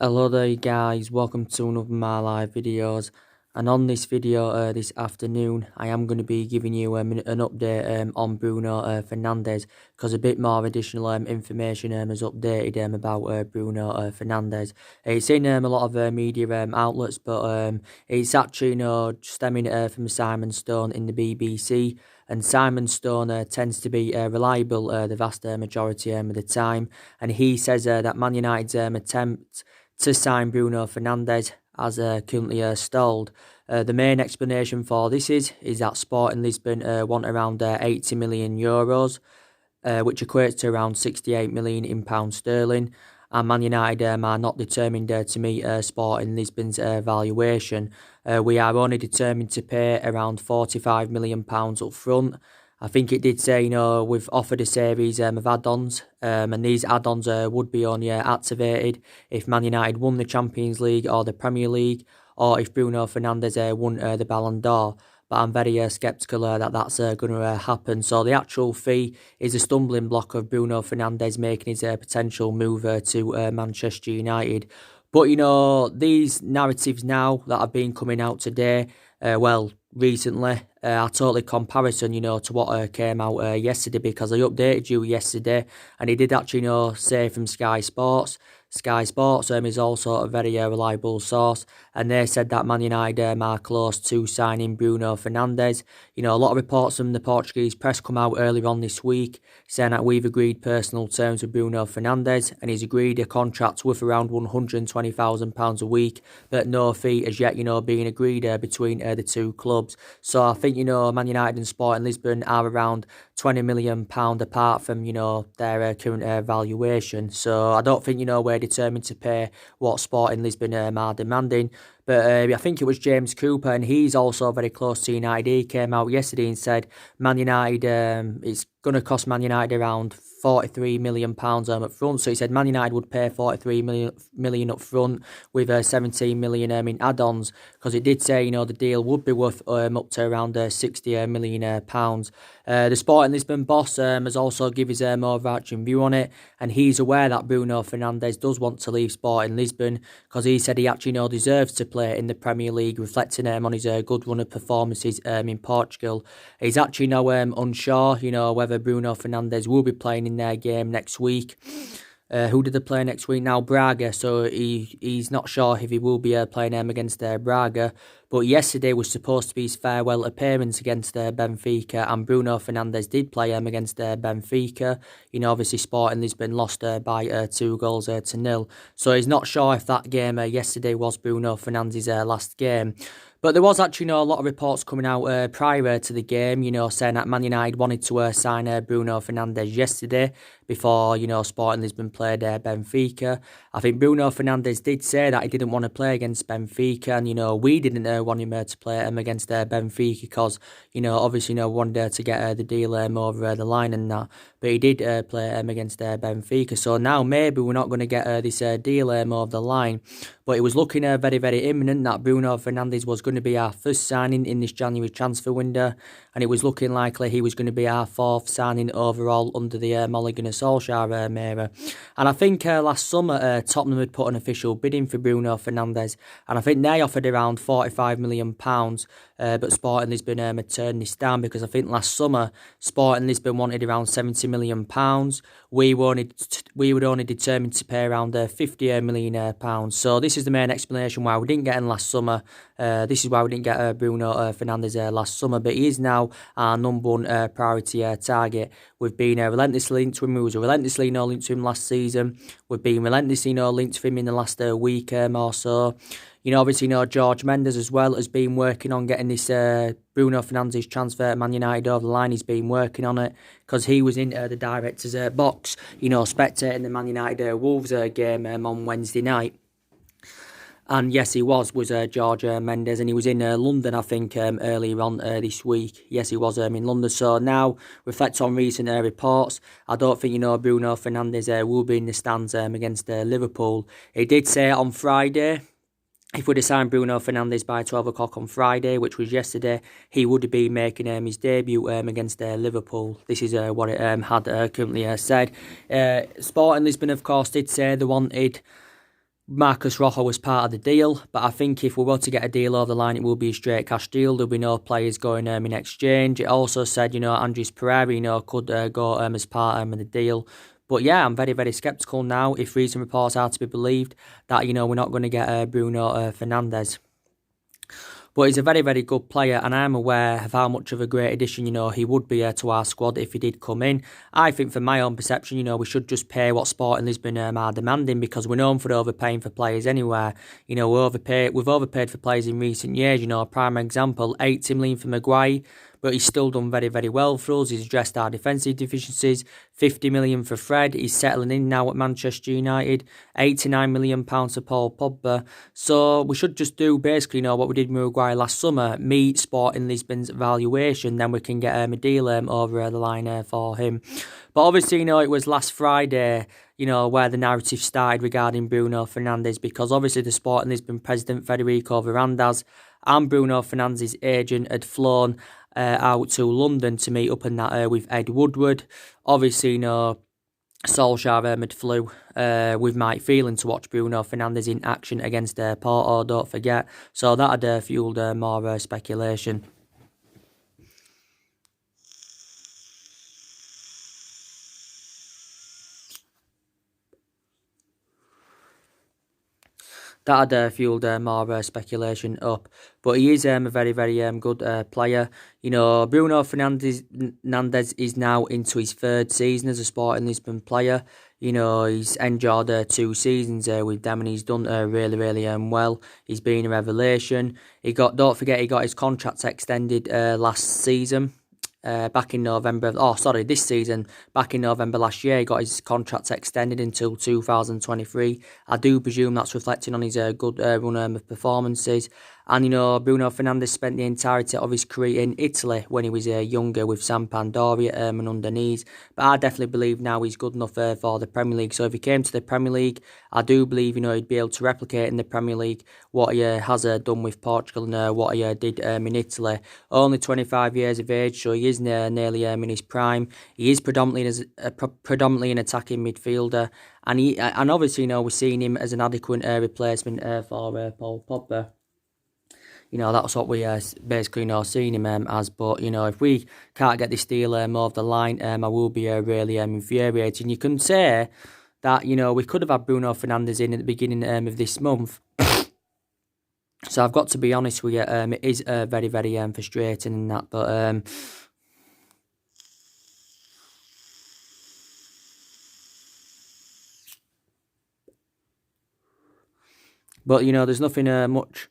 Hello there guys, welcome to another of my live videos, and on this video this afternoon I am going to be giving you an update on Bruno Fernandes, because a bit more additional information has updated about Bruno Fernandes. It's in a lot of media outlets, but it's actually stemming from Simon Stone in the BBC. And Simon Stone tends to be reliable the vast majority of the time, and he says that Man United's attempt to sign Bruno Fernandes has currently stalled. The main explanation for this is that Sporting Lisbon want around €80 million, which equates to around 68 million in pounds sterling. And Man United are not determined to meet Sporting Lisbon's valuation. We are only determined to pay around £45 million up front. I think it did say, we've offered a series of add-ons, and these add-ons would be only activated if Man United won the Champions League or the Premier League, or if Bruno Fernandes won the Ballon d'Or. But I'm very sceptical that that's going to happen. So the actual fee is a stumbling block of Bruno Fernandes making his potential move to Manchester United. But, these narratives now that have been coming out today, recently, are totally comparison, to what came out yesterday, because I updated you yesterday, and he did actually, say from Sky Sports. Sky Sports is also a very reliable source, and they said that Man United are close to signing Bruno Fernandes. A lot of reports from the Portuguese press come out earlier on this week saying that we've agreed personal terms with Bruno Fernandes, and he's agreed a contract worth around £120,000 a week, but no fee as yet, being agreed between the two clubs. So I think, Man United and Sporting Lisbon are around £20 million apart from, their current valuation. So I don't think, we're determined to pay what Sporting Lisbon are demanding. But I think it was James Cooper, and he's also very close to United. He came out yesterday and said Man United, it's going to cost Man United around £43 million up front. So he said Man United would pay £43 million up front with £17 million in add-ons, because it did say, the deal would be worth up to around £60 million. The Sporting Lisbon boss has also given his overarching view on it, and he's aware that Bruno Fernandes does want to leave Sporting Lisbon, because he said he actually deserves to play in the Premier League, reflecting on his good run of performances in Portugal. He's actually now unsure, whether Bruno Fernandes will be playing in their game next week. Who did they play next week now? Braga. So he's not sure if he will be playing against Braga. But yesterday was supposed to be his farewell appearance against Benfica, and Bruno Fernandes did play against Benfica. Obviously Sporting Lisbon lost by 2 goals to 0. So he's not sure if that game yesterday was Bruno Fernandes' last game. But there was actually a lot of reports coming out prior to the game, saying that Man United wanted to sign Bruno Fernandes yesterday before, Sporting Lisbon played Benfica. I think Bruno Fernandes did say that he didn't want to play against Benfica, and, we didn't want him to play against Benfica because, obviously, wanted to get the deal over the line and that. But he did play against Benfica. So now maybe we're not going to get this deal over the line. But it was looking very, very imminent that Bruno Fernandes was going to be our first signing in this January transfer window. And it was looking likely he was going to be our 4th signing overall under the Mulligan and Solskjaer era. And I think last summer Tottenham had put an official bid in for Bruno Fernandes. And I think they offered around £45 million. But Sporting Lisbon had turned this down, because I think last summer Sporting Lisbon wanted around £70 million. We were only determined to pay around £50 million. So this is the main explanation why we didn't get him last summer. This is why we didn't get Bruno Fernandes last summer. But he is now our number one priority target. We've been relentlessly linked to him. We was relentlessly linked to him last season. We've been relentlessly linked to him in the last week or so. Obviously, George Mendes as well has been working on getting this Bruno Fernandes transfer at Man United over the line. He's been working on it because he was in the director's box, spectating the Man United Wolves game on Wednesday night. And yes, he was George Mendes, and he was in London, I think, earlier on this week. Yes, he was in London. So now, reflect on recent reports, I don't think, Bruno Fernandes will be in the stands against Liverpool. He did say on Friday, if we'd have signed Bruno Fernandes by 12 o'clock on Friday, which was yesterday, he would be making his debut against Liverpool. This is what it had currently said. Sporting Lisbon, of course, did say they wanted Marcus Rojo was part of the deal, but I think if we were to get a deal over the line, it will be a straight cash deal. There'll be no players going in exchange. It also said, Andres Pereira, could go as part of the deal. But yeah, I'm very, very sceptical now, if recent reports are to be believed, that, we're not going to get Bruno Fernandes. But he's a very, very good player, and I'm aware of how much of a great addition, he would be to our squad if he did come in. I think, from my own perception, we should just pay what Sporting Lisbon are demanding, because we're known for overpaying for players anywhere. We've overpaid for players in recent years. A prime example, 80 million for Maguire, but he's still done very, very well for us. He's addressed our defensive deficiencies. 50 million for Fred. He's settling in now at Manchester United. 89 million pounds for Paul Pogba. So we should just do basically, what we did with Maguire last summer. Meet Sporting Lisbon's valuation. Then we can get a deal over the line for him. But obviously, it was last Friday, where the narrative started regarding Bruno Fernandes, because obviously the Sporting Lisbon president, Federico Varandas, and Bruno Fernandes' agent had flown out to London to meet up and that with Ed Woodward. Obviously, Solskjaer had flew with Mike Phelan to watch Bruno Fernandes in action against Porto, don't forget. So that had fueled more speculation. That had fueled more speculation up. But he is a very, very good player. Bruno Fernandes is now into his third season as a Sporting Lisbon player. He's enjoyed 2 seasons with them, and he's done really, really well. He's been a revelation. Don't forget, he got his contract extended last season. Back in November, this season, back in November last year, he got his contract extended until 2023. I do presume that's reflecting on his good run of performances. And, Bruno Fernandes spent the entirety of his career in Italy when he was younger with Sampdoria and underneath. But I definitely believe now he's good enough for the Premier League. So if he came to the Premier League, I do believe, he'd be able to replicate in the Premier League what he has done with Portugal and what he did in Italy. Only 25 years of age, so he is nearly in his prime. He is predominantly an attacking midfielder. And obviously, we're seeing him as an adequate replacement for Paul Pogba. That's what we basically seeing him as. But, if we can't get this deal over the line, I will be really infuriated. You can say that, we could have had Bruno Fernandes in at the beginning of this month. So I've got to be honest with you, it is very, very frustrating in that. But, there's nothing much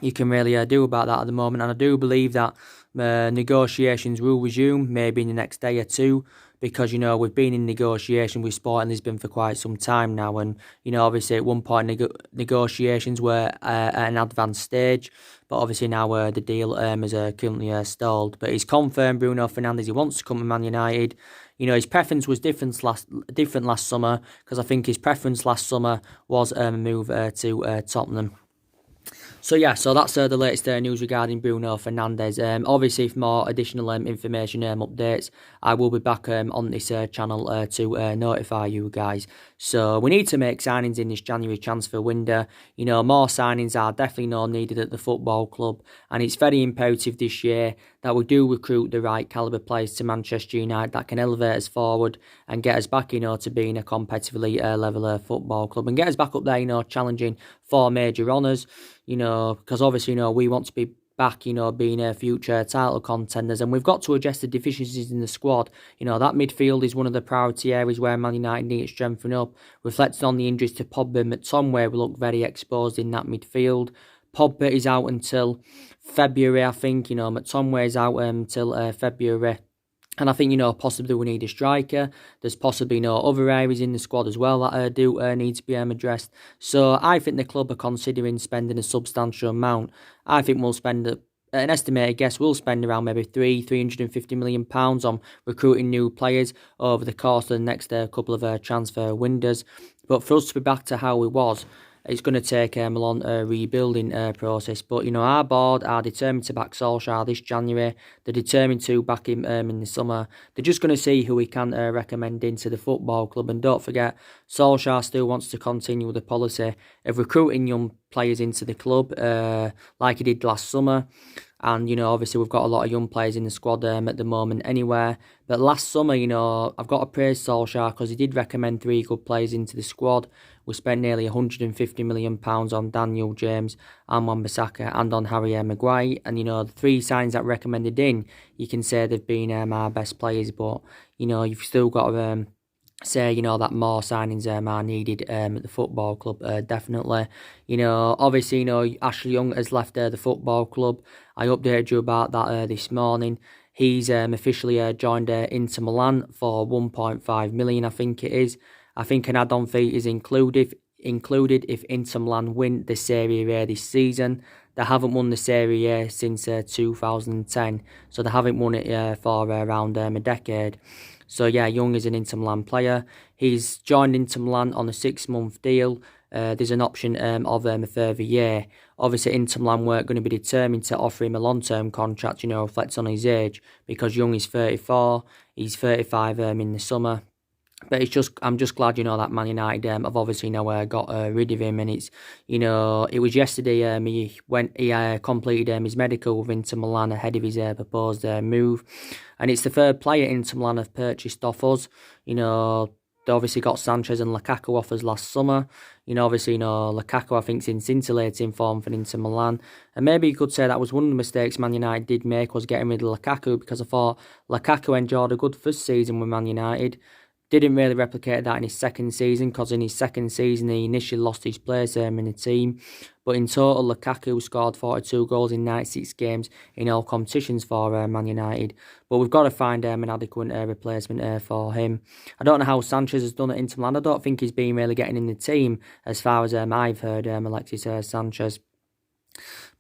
you can really do about that at the moment. And I do believe that negotiations will resume maybe in the next day or two, because, we've been in negotiation with Sporting Lisbon for quite some time now. And, obviously at one point negotiations were at an advanced stage. But obviously now the deal is currently stalled. But he's confirmed, Bruno Fernandes, he wants to come to Man United. His preference was different last summer, because I think his preference last summer was a move to Tottenham. So that's the latest news regarding Bruno Fernandes. Obviously, for more additional information updates, I will be back on this channel to notify you guys. So we need to make signings in this January transfer window. More signings are definitely needed at the football club, and it's very imperative this year that we do recruit the right calibre players to Manchester United that can elevate us forward and get us back, to being a competitively level football club, and get us back up there, challenging for major honours. Because obviously, we want to be back, being future title contenders, and we've got to address the deficiencies in the squad. That midfield is one of the priority areas where Man United need to strengthen up. Reflecting on the injuries to Pogba and McTominay, we look very exposed in that midfield. Pogba is out until February, I think. McTominay is out until February. And I think, possibly we need a striker. There's possibly other areas in the squad as well that do need to be addressed. So I think the club are considering spending a substantial amount. I think we'll spend, an estimated guess, we'll spend around maybe £350 million on recruiting new players over the course of the next couple of transfer windows. But for us to be back to how we was, it's going to take a long rebuilding process. But, our board are determined to back Solskjaer this January. They're determined to back him in the summer. They're just going to see who we can recommend into the football club. And don't forget, Solskjaer still wants to continue the policy of recruiting young players into the club like he did last summer. And, obviously we've got a lot of young players in the squad at the moment anyway. But last summer, I've got to praise Solskjaer because he did recommend 3 good players into the squad. We spent nearly £150 million on Daniel James and Wan-Bissaka and on Harry Maguire. And, the 3 signs that recommended in, you can say they've been our best players. But, you've still got to say, that more signings are needed at the football club, definitely. Obviously, Ashley Young has left the football club. I updated you about that this morning. He's officially joined Inter Milan for 1.5 million, I think it is. I think an add-on fee is included if Inter Milan win the Serie A this season. They haven't won the Serie A since 2010, so they haven't won it for around a decade. So yeah, Young is an Inter Milan player. He's joined Inter Milan on a 6-month deal. There's an option of a further year. Obviously, Inter Milan weren't going to be determined to offer him a long-term contract, reflects on his age, because Young is 34, he's 35 in the summer. But I'm just glad, that Man United have obviously got rid of him. And it's, it was yesterday he completed his medical with Inter Milan ahead of his proposed move. And it's the 3rd player Inter Milan have purchased off us. They obviously got Sanchez and Lukaku offers last summer. Lukaku, I think, is in scintillating form for Inter Milan. And maybe you could say that was one of the mistakes Man United did make, was getting rid of Lukaku, because I thought Lukaku enjoyed a good first season with Man United. Didn't really replicate that in his second season, because in his second season he initially lost his place in the team. But in total, Lukaku scored 42 goals in 96 games in all competitions for Man United. But we've got to find an adequate replacement for him. I don't know how Sanchez has done at Inter Milan. I don't think he's been really getting in the team as far as I've heard, Alexis Sanchez.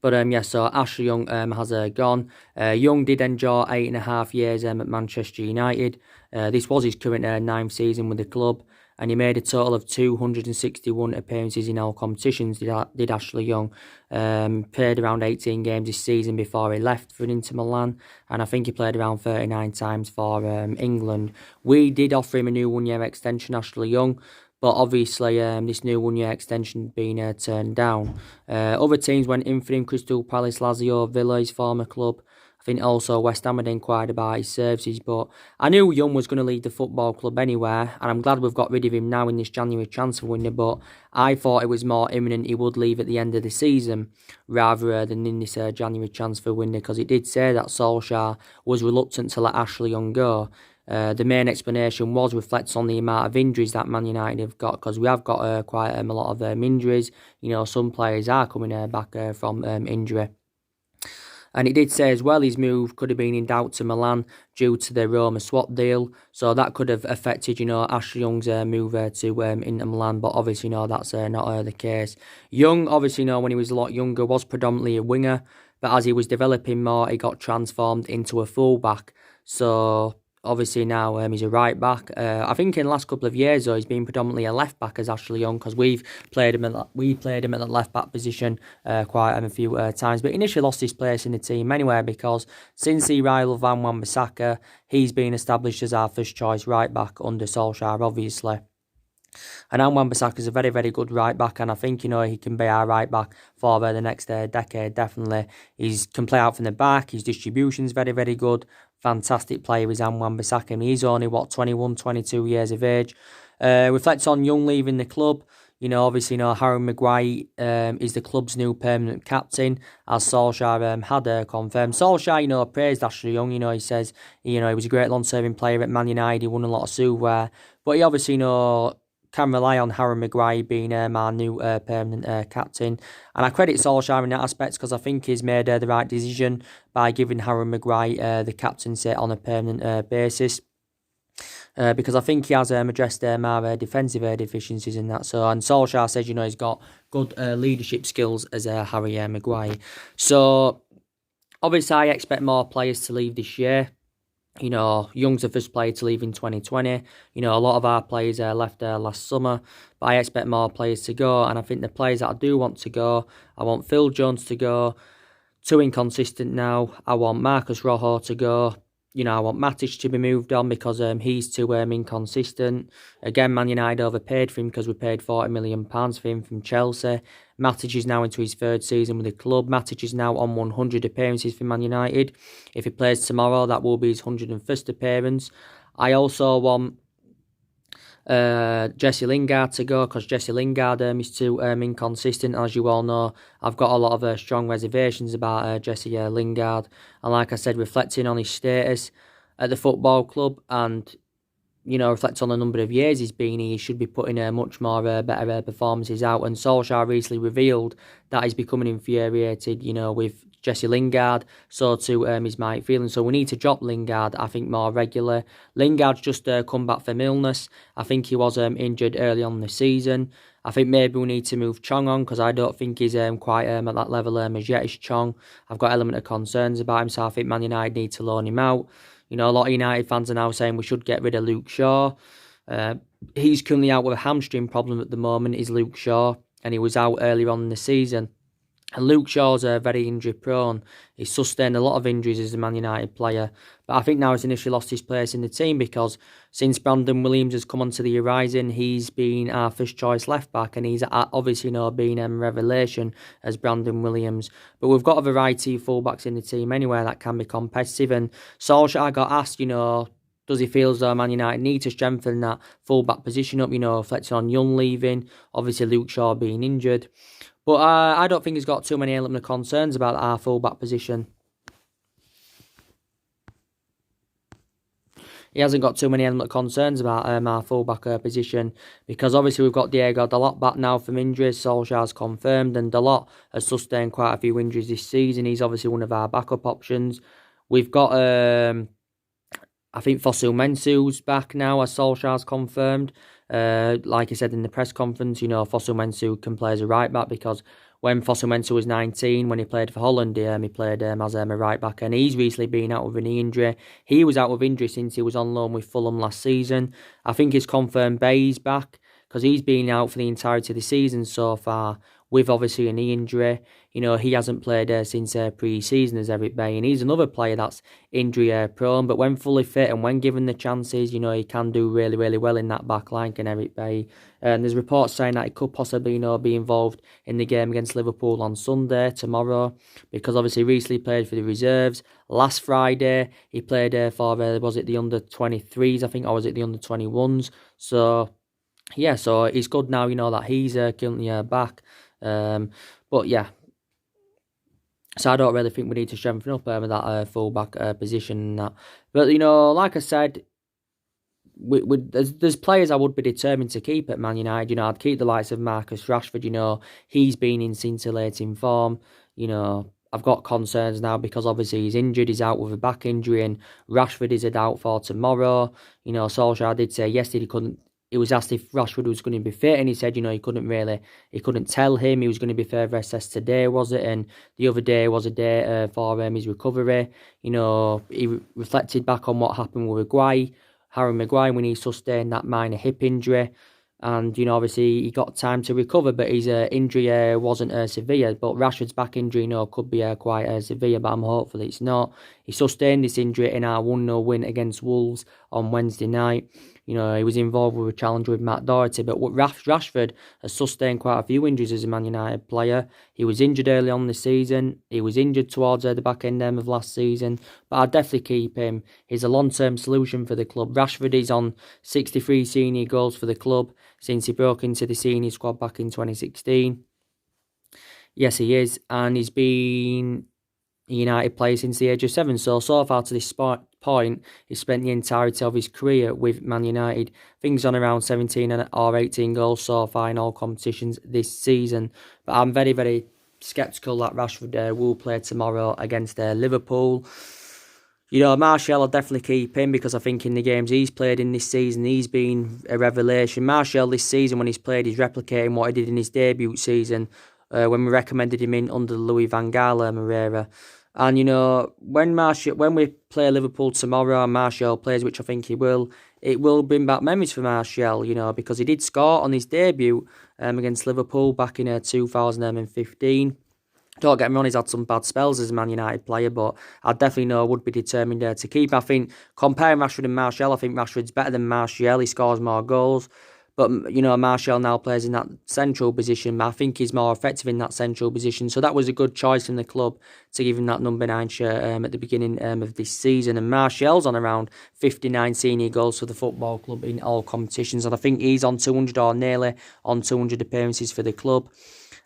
But so Ashley Young has gone. Young did enjoy 8.5 years at Manchester United. This was his current 9th season with the club, and he made a total of 261 appearances in all competitions, did Ashley Young. Played around 18 games this season before he left for Inter Milan, and I think he played around 39 times for England. We did offer him a new 1-year extension, Ashley Young, but obviously this new 1-year extension being turned down. Other teams went in for him: Crystal Palace, Lazio, Villa, his former club. I think also West Ham had inquired about his services, but I knew Young was going to leave the football club anywhere, and I'm glad we've got rid of him now in this January transfer window, but I thought it was more imminent he would leave at the end of the season rather than in this January transfer window, because it did say that Solskjaer was reluctant to let Ashley Young go. The main explanation reflects on the amount of injuries that Man United have got, because we have got quite a lot of injuries. Some players are coming back from injury. And it did say as well his move could have been in doubt to Milan due to the Roma swap deal. So that could have affected, Ashley Young's move to Inter Milan. But obviously, that's not the case. Young, obviously, when he was a lot younger, was predominantly a winger. But as he was developing more, he got transformed into a fullback. So obviously now he's a right back. I think in the last couple of years though, he's been predominantly a left back as Ashley Young, because we played him at the left back position quite a few times. But initially lost his place in the team anyway, because since he rivaled Wan-Bissaka, he's been established as our first choice right back under Solskjaer, obviously. And Wan-Bissaka is a very, very good right back, and I think he can be our right back for the next decade, definitely. He can play out from the back, his distribution's very, very good. Fantastic player is Wan-Bissaka, and he's only 21, 22 years of age. Reflects on Young leaving the club. Obviously, Harry Maguire is the club's new permanent captain, as Solskjaer had confirmed. Solskjaer, praised Ashley Young. He says, he was a great long-serving player at Man United. He won a lot of silverware, but he obviously, can rely on Harry Maguire being our new permanent captain. And I credit Solskjaer in that aspect, because I think he's made the right decision by giving Harry Maguire the captaincy on a permanent basis. Because I think he has addressed our defensive deficiencies in that. And Solskjaer says, he's got good leadership skills as Harry Maguire. So obviously I expect more players to leave this year. You know, Young's the first player to leave in 2020. You know, a lot of our players left last summer, but I expect more players to go. And I think the players that I do want to go, I want Phil Jones to go. Too inconsistent now. I want Marcus Rojo to go. You know, I want Matic to be moved on because he's too inconsistent. Again, Man United overpaid for him because we paid £40 million for him from Chelsea. Matic is now into his third season with the club. Matic is now on 100 appearances for Man United. If he plays tomorrow, that will be his 101st appearance. I also want Jesse Lingard to go because Jesse Lingard is too inconsistent. As you all know, I've got a lot of strong reservations about Jesse Lingard. And like I said, reflecting on his status at the football club and, you know, reflect on the number of years he's been here, he should be putting much more better performances out. And Solskjaer recently revealed that he's becoming infuriated, you know, with Jesse Lingard. So too is my feeling. So we need to drop Lingard, I think, more regular. Lingard's just come back from illness. I think he was injured early on in the season. I think maybe we need to move Chong on because I don't think he's quite at that level as yet as Chong. I've got element of concerns about him, so I think Man United need to loan him out. You know, a lot of United fans are now saying we should get rid of Luke Shaw. He's currently out with a hamstring problem at the moment, is Luke Shaw, and he was out earlier on in the season. And Luke Shaw's very injury prone. He's sustained a lot of injuries as a Man United player. But I think now he's initially lost his place in the team because since Brandon Williams has come onto the horizon, he's been our first choice left back, and he's obviously, you know, been a revelation as Brandon Williams. But we've got a variety of fullbacks in the team anyway that can be competitive. And Solskjaer got asked, you know, does he feel as though Man United need to strengthen that fullback position up, you know, reflecting on Young leaving, obviously Luke Shaw being injured. But I don't think he's got too many element of concerns about our full-back position. He hasn't got too many element of concerns about our full-back position because obviously we've got Diego Dalot back now from injuries. Solskjaer's confirmed, and Dalot has sustained quite a few injuries this season. He's obviously one of our backup options. We've got, I think Fosu Mensah's back now, as Solskjaer's confirmed. Like I said in the press conference, you know, Fosu Mensah can play as a right back because when Fosu Mensah was 19, when he played for Holland, he played as a right back, and he's recently been out with a knee injury. He was out with injury since he was on loan with Fulham last season. I think it's confirmed Bay's back because he's been out for the entirety of the season so far with obviously a knee injury. You know, he hasn't played since pre-season as Eric Bay, and he's another player that's injury prone, but when fully fit and when given the chances, you know, he can do really, really well in that back line, can Eric Bay. And there's reports saying that he could possibly, you know, be involved in the game against Liverpool on Sunday, tomorrow, because obviously he recently played for the reserves. Last Friday, he played for, was it the under-23s, I think, or was it the under-21s? So, yeah, so it's good now, you know, that he's currently back. But yeah, so I don't really think we need to strengthen up that full-back position and that. But, you know, like I said, there's players I would be determined to keep at Man United. You know, I'd keep the likes of Marcus Rashford. You know, he's been in scintillating form. You know, I've got concerns now because obviously he's injured. He's out with a back injury, and Rashford is a doubt for tomorrow. You know, Solskjaer did say yesterday he was asked if Rashford was going to be fit, and he said, you know, he couldn't tell him. He was going to be further assessed today, was it? And the other day was a day for his recovery. You know, he reflected back on what happened with Harry Maguire, when he sustained that minor hip injury. And, you know, obviously he got time to recover, but his injury wasn't severe. But Rashford's back injury, you know, could be quite severe, but I'm hopeful it's not. He sustained this injury in our 1-0 win against Wolves on Wednesday night. You know, he was involved with a challenge with Matt Doherty, but Rashford has sustained quite a few injuries as a Man United player. He was injured early on this season. He was injured towards the back end of last season, but I'd definitely keep him. He's a long-term solution for the club. Rashford is on 63 senior goals for the club since he broke into the senior squad back in 2016. Yes, he is, and he's been a United player since the age of 7. So far to this point, he's spent the entirety of his career with Man United. Things on around 17 or 18 goals so far in all competitions this season. But I'm very, very sceptical that Rashford will play tomorrow against Liverpool. You know, Martial, I'll definitely keep him because I think in the games he's played in this season, he's been a revelation. Martial this season, when he's played, he's replicating what he did in his debut season when we recommended him in under the Louis van Gaal era. And when we play Liverpool tomorrow and Martial plays, which I think he will, it will bring back memories for Martial, because he did score on his debut against Liverpool back in 2015. Don't get me wrong, he's had some bad spells as a Man United player, but I definitely know would be determined to keep. I think, comparing Rashford and Martial, I think Rashford's better than Martial. He scores more goals. But, Martial now plays in that central position. I think he's more effective in that central position. So that was a good choice from the club to give him that number 9 shirt at the beginning of this season. And Martial's on around 59 senior goals for the football club in all competitions. And I think he's on 200 or nearly on 200 appearances for the club.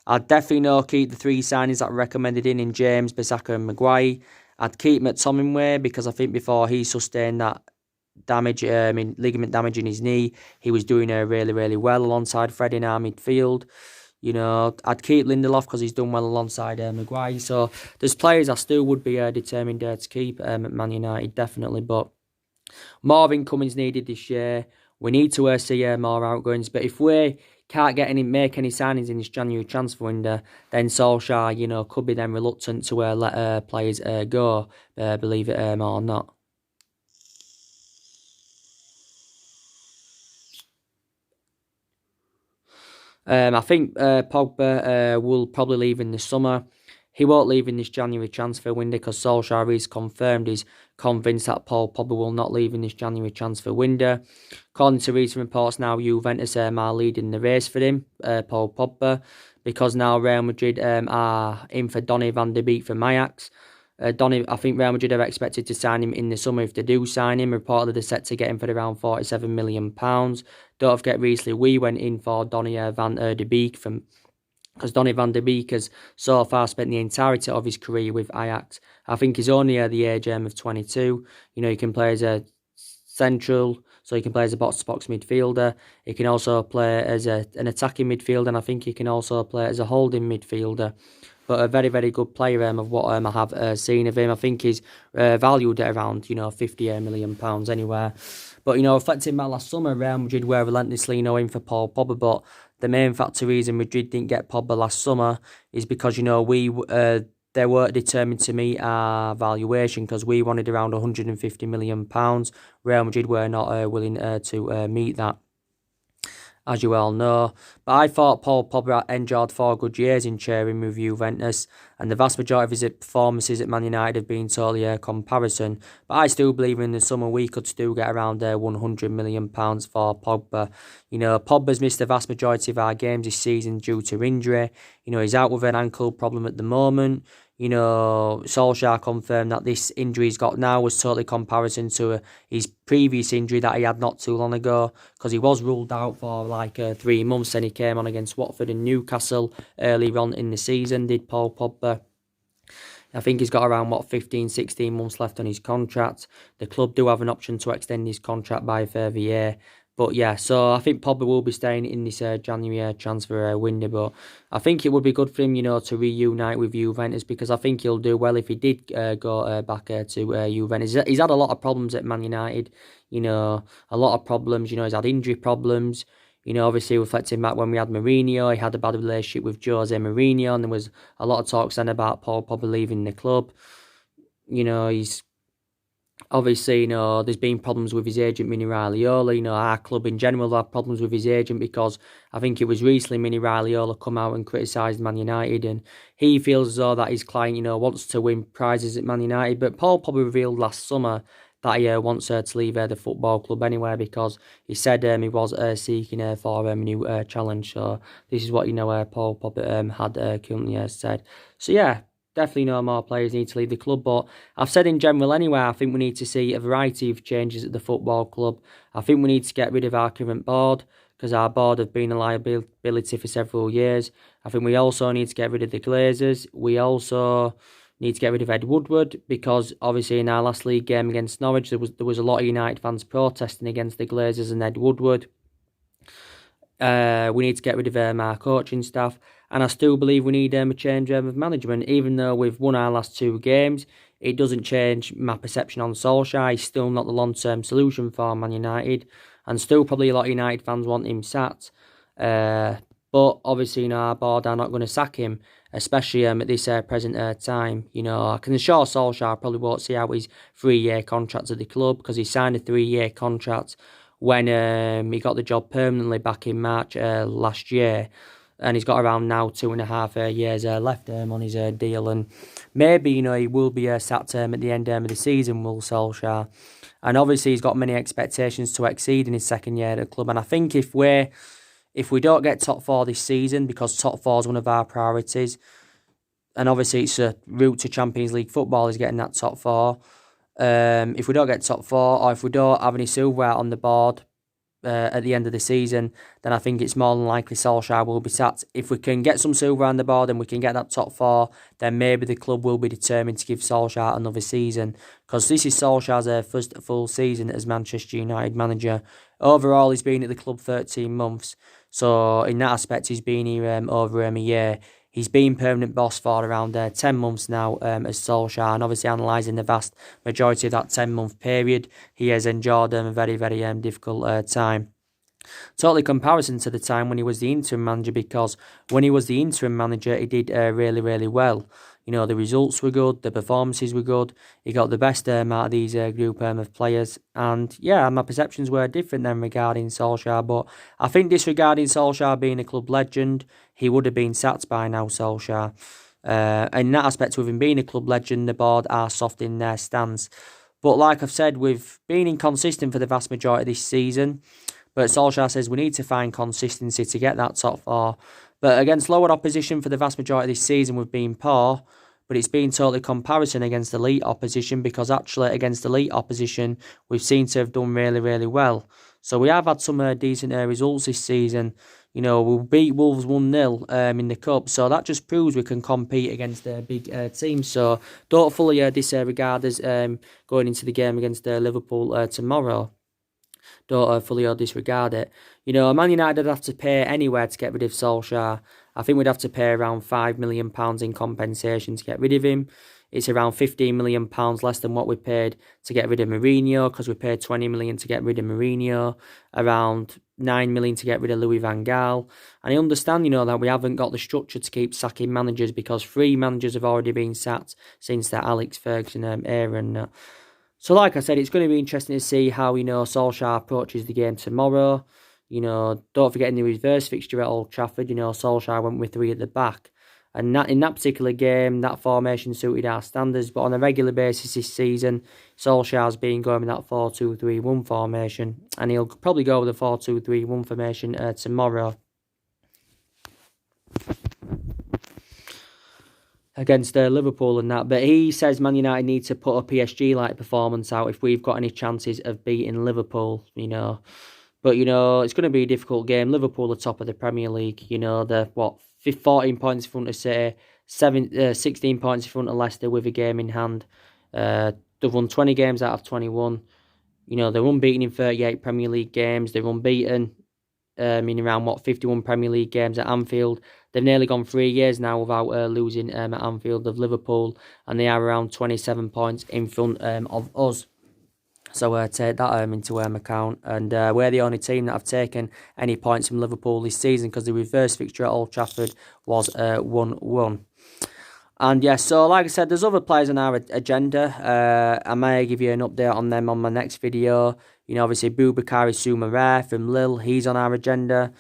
I'd definitely keep the 3 signings that were recommended in James, Bissaka and Maguire. I'd keep McTominay because I think before he sustained that ligament damage in his knee, he was doing really, really well alongside Fred in our midfield. I'd keep Lindelof because he's done well alongside Maguire. So there's players I still would be determined to keep at Man United, definitely. But more incomings needed this year. We need to see more outgoings. But if we can't make any signings in this January transfer window, then Solskjaer, could be then reluctant to let players go, believe it or not. I think Pogba will probably leave in the summer. He won't leave in this January transfer window because Solskjaer is confirmed. He's convinced that Paul Pogba will not leave in this January transfer window. According to recent reports now, Juventus are leading the race for him, Paul Pogba, because now Real Madrid are in for Donny van de Beek from Ajax. I think Real Madrid are expected to sign him in the summer if they do sign him. Reportedly, they're set to get him for around £47 million. Don't forget, recently we went in for Donny van de Beek because Donny van de Beek has so far spent the entirety of his career with Ajax. I think he's only at the age of 22. He can play as a central, so he can play as a box-to-box midfielder. He can also play as an attacking midfielder, and I think he can also play as a holding midfielder. But a very, very good player of what I have seen of him. I think he's valued at around, £50 million anywhere. But, reflecting back last summer, Real Madrid were relentlessly in for Paul Pogba. But the main factor reason Madrid didn't get Pogba last summer is because, they weren't determined to meet our valuation because we wanted around £150 million. Real Madrid were not willing to meet that, as you all know. But I thought Paul Pogba enjoyed 4 good years in cheering with Juventus, and the vast majority of his performances at Man United have been totally a comparison. But I still believe in the summer we could still get around £100 million for Pogba. Pogba's missed the vast majority of our games this season due to injury. He's out with an ankle problem at the moment. Solskjaer confirmed that this injury he's got now was totally comparison to his previous injury that he had not too long ago, because he was ruled out for 3 months, and he came on against Watford and Newcastle earlier on in the season, did Paul Pogba. I think he's got around 15, 16 months left on his contract. The club do have an option to extend his contract by a further year. But yeah, so I think Pogba will be staying in this January transfer window. But I think it would be good for him, to reunite with Juventus, because I think he'll do well if he did go back to Juventus. He's had a lot of problems at Man United, a lot of problems. He's had injury problems. Obviously reflecting back when we had Mourinho, he had a bad relationship with Jose Mourinho, and there was a lot of talks then about Paul Pogba leaving the club. He's obviously, there's been problems with his agent, Mini Raiola. Our club in general had problems with his agent because I think it was recently Mini Raiola come out and criticised Man United, and he feels as though that his client, wants to win prizes at Man United. But Paul probably revealed last summer that he wants to leave the football club anyway, because he said he was seeking for a new challenge. So this is what Paul Pogba had currently said. So yeah, definitely no more players need to leave the club. But I've said in general anyway, I think we need to see a variety of changes at the football club. I think we need to get rid of our current board, because our board have been a liability for several years. I think we also need to get rid of the Glazers. We also need to get rid of Ed Woodward, because obviously in our last league game against Norwich, there was a lot of United fans protesting against the Glazers and Ed Woodward. We need to get rid of our coaching staff, and I still believe we need a change of management. Even though we've won our last 2 games, it doesn't change my perception on Solskjaer. He's still not the long-term solution for Man United, and still probably a lot of United fans want him sat. But obviously, our board are not going to sack him, especially at this present time. I can assure Solskjaer probably won't see out his 3-year contract at the club, because he signed a 3-year contract when he got the job permanently back in March last year. And he's got around now 2.5 years left on his deal. And maybe, he will be sacked at the end of the season, will Solskjaer. And obviously, he's got many expectations to exceed in his second year at the club. And I think if we don't get top 4 this season, because top 4 is one of our priorities, and obviously it's a route to Champions League football is getting that top 4. If we don't get top 4, or if we don't have any silverware on the board at the end of the season, then I think it's more than likely Solskjaer will be sacked. If we can get some silver on the board and we can get that top 4, then maybe the club will be determined to give Solskjaer another season, because this is Solskjaer's first full season as Manchester United manager. Overall, he's been at the club 13 months, so in that aspect, he's been here over a year. He's been permanent boss for around 10 months now as Solskjaer, and obviously analysing the vast majority of that 10-month period, he has endured a very, very difficult time. Totally comparison to the time when he was the interim manager, because when he was the interim manager, he did really, really well. The results were good, the performances were good. He got the best out of these group of players. And yeah, my perceptions were different then regarding Solskjaer. But I think disregarding Solskjaer being a club legend, he would have been sacked by now, Solskjaer. In that aspect, with him being a club legend, the board are soft in their stance. But like I've said, we've been inconsistent for the vast majority of this season. But Solskjaer says we need to find consistency to get that top 4. But against lower opposition for the vast majority of this season, we've been poor. But it's been totally comparison against elite opposition, because actually against elite opposition, we've seemed to have done really, really well. So we have had some decent results this season. We beat Wolves 1-0 in the Cup. So that just proves we can compete against big teams. So don't fully disregard us going into the game against Liverpool tomorrow. Don't fully disregard it. Man United would have to pay anywhere to get rid of Solskjaer. I think we'd have to pay around £5 million in compensation to get rid of him. It's around £15 million less than what we paid to get rid of Mourinho, because we paid £20 million to get rid of Mourinho, around £9 million to get rid of Louis van Gaal. And I understand, that we haven't got the structure to keep sacking managers, because 3 managers have already been sacked since the Alex Ferguson era. So like I said, it's going to be interesting to see how, Solskjaer approaches the game tomorrow. Don't forget in the reverse fixture at Old Trafford, Solskjaer went with 3 at the back. And in that particular game, that formation suited our standards. But on a regular basis this season, Solskjaer's been going with that 4-2-3-1 formation. And he'll probably go with the 4-2-3-1 formation tomorrow against Liverpool and that. But he says Man United need to put a PSG-like performance out if we've got any chances of beating Liverpool, But, it's going to be a difficult game. Liverpool are top of the Premier League. They're, 14 points in front of City, 16 points in front of Leicester with a game in hand. They've won 20 games out of 21. They're unbeaten in 38 Premier League games. They're unbeaten in around, 51 Premier League games at Anfield. They've nearly gone 3 years now without losing at Anfield of Liverpool. And they are around 27 points in front of us. So take that into account. And we're the only team that have taken any points from Liverpool this season, because the reverse fixture at Old Trafford was 1-1. And yeah, so like I said, there's other players on our agenda. I may give you an update on them on my next video. Obviously Boubakary Soumaré from Lille, he's on our agenda.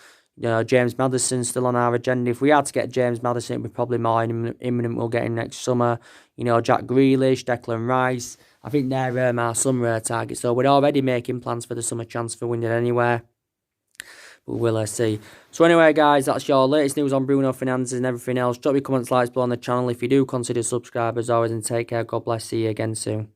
James Maddison's still on our agenda. If we had to get James Maddison, we're probably more imminent we'll get him next summer. Jack Grealish, Declan Rice. I think they're our summer targets. So we're already making plans for the summer transfer window anyway. But we'll see. So anyway, guys, that's your latest news on Bruno Fernandes and everything else. Drop your comments, likes below on the channel if you do consider subscribers always, and take care. God bless. See you again soon.